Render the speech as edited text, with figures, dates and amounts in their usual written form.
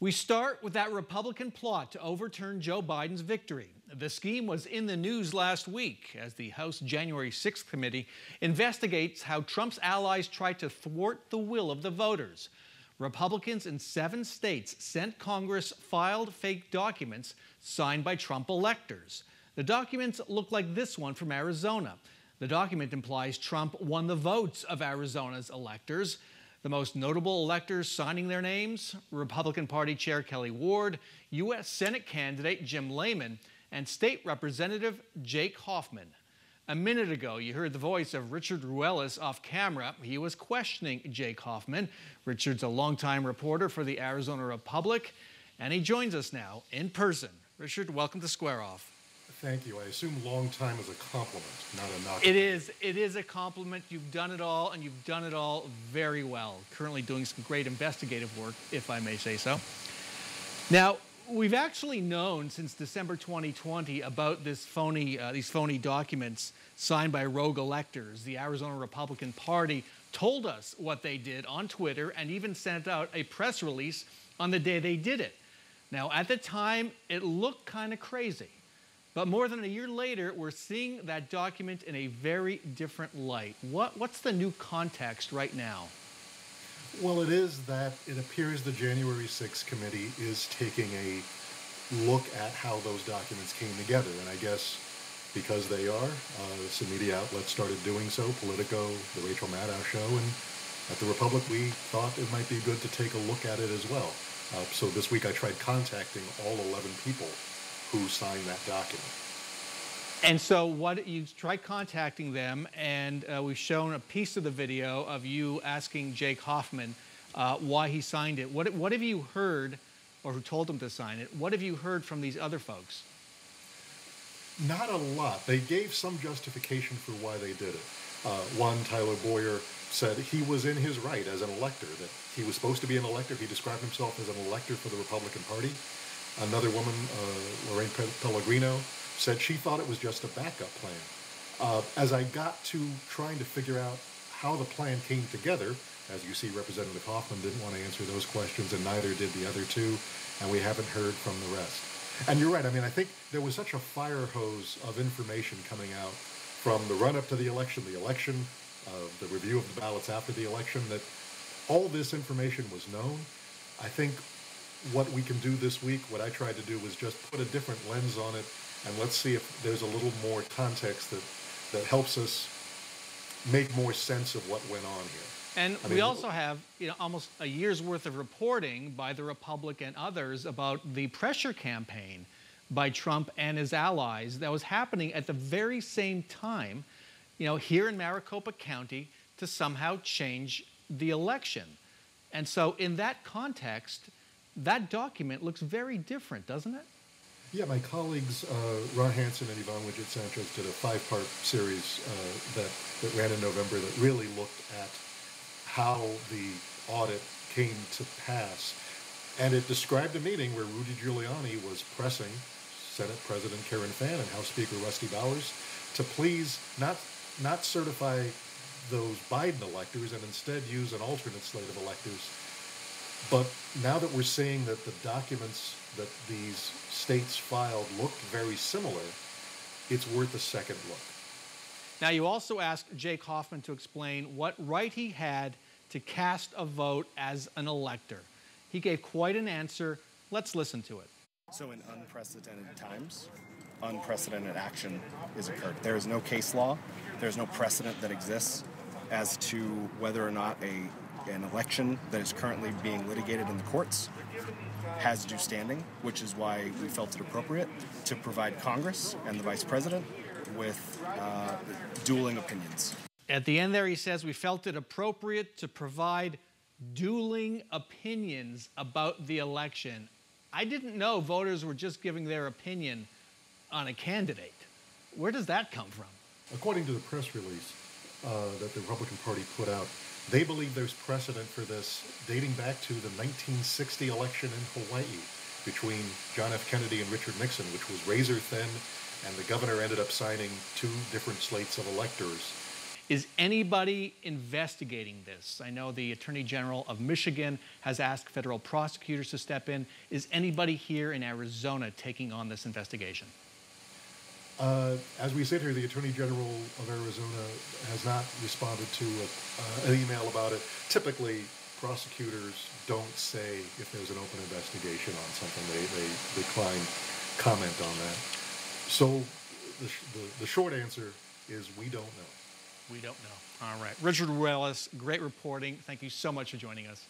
We start with that Republican plot to overturn Joe Biden's victory. The scheme was in the news last week as the House January 6th committee investigates how Trump's allies tried to thwart the will of the voters. Republicans in 7 states sent Congress filed fake documents signed by Trump electors. The documents look like this one from Arizona. The document implies Trump won the votes of Arizona's electors. The most notable electors signing their names: Republican Party Chair Kelly Ward, U.S. Senate candidate Jim Layman, and State Representative Jake Hoffman. A minute ago, you heard the voice of Richard Ruelas off camera. He was questioning Jake Hoffman. Richard's a longtime reporter for the Arizona Republic, and he joins us now in person. Richard, welcome to Square Off. Thank you. I assume long time is a compliment, not a knock. It is. It is a compliment. You've done it all, and you've done it all very well. Currently doing some great investigative work, if I may say so. Now, we've actually known since December 2020 about these phony documents signed by rogue electors. The Arizona Republican Party told us what they did on Twitter and even sent out a press release on the day they did it. Now, at the time, it looked kind of crazy. But more than a year later, we're seeing that document in a very different light. What's the new context right now? Well, it is that it appears the January 6th committee is taking a look at how those documents came together. And I guess because they are, some media outlets started doing so, Politico, the Rachel Maddow show, and at the Republic, we thought it might be good to take a look at it as well. So this week I tried contacting all 11 people who signed that document. And so you tried contacting them, and we've shown a piece of the video of you asking Jake Hoffman why he signed it. What have you heard, or who told him to sign it? What have you heard from these other folks? Not a lot. They gave some justification for why they did it. One, Tyler Boyer, said he was in his right as an elector, that he was supposed to be an elector. He described himself as an elector for the Republican Party. Another woman, Lorraine Pellegrino, said she thought it was just a backup plan. As I got to trying to figure out how the plan came together, as you see, Representative Hoffman didn't want to answer those questions, and neither did the other two, and we haven't heard from the rest. And you're right. I mean, I think there was such a fire hose of information coming out from the run-up to the election, the review of the ballots after the election, that all this information was known. I think what we can do this week, what I tried to do, was just put a different lens on it, and let's see if there's a little more context that helps us make more sense of what went on here. And we also have, almost a year's worth of reporting by the Republic and others about the pressure campaign by Trump and his allies that was happening at the very same time, here in Maricopa County, to somehow change the election. And so in that context, that document looks very different, doesn't it? Yeah, my colleagues, Ron Hansen and Yvonne Widget-Sanchez, did a 5-part series that ran in November that really looked at how the audit came to pass. And it described a meeting where Rudy Giuliani was pressing Senate President Karen Fann and House Speaker Rusty Bowers to please not certify those Biden electors and instead use an alternate slate of electors. But now that we're seeing that the documents that these states filed looked very similar, it's worth a second look. Now, you also asked Jake Hoffman to explain what right he had to cast a vote as an elector. He gave quite an answer. Let's listen to it. So in unprecedented times, unprecedented action is occurred. There is no case law. There's no precedent that exists as to whether or not an election that is currently being litigated in the courts has due standing, which is why we felt it appropriate to provide Congress and the Vice President with dueling opinions. At the end there, he says, we felt it appropriate to provide dueling opinions about the election. I didn't know voters were just giving their opinion on a candidate. Where does that come from? According to the press release that the Republican Party put out, they believe there's precedent for this dating back to the 1960 election in Hawaii between John F. Kennedy and Richard Nixon, which was razor thin, and the governor ended up signing 2 different slates of electors. Is anybody investigating this? I know the Attorney General of Michigan has asked federal prosecutors to step in. Is anybody here in Arizona taking on this investigation? As we sit here, the Attorney General of Arizona has not responded to an email about it. Typically, prosecutors don't say if there's an open investigation on something. They decline comment on that. So the short answer is we don't know. We don't know. All right. Richard Ruelas, great reporting. Thank you so much for joining us.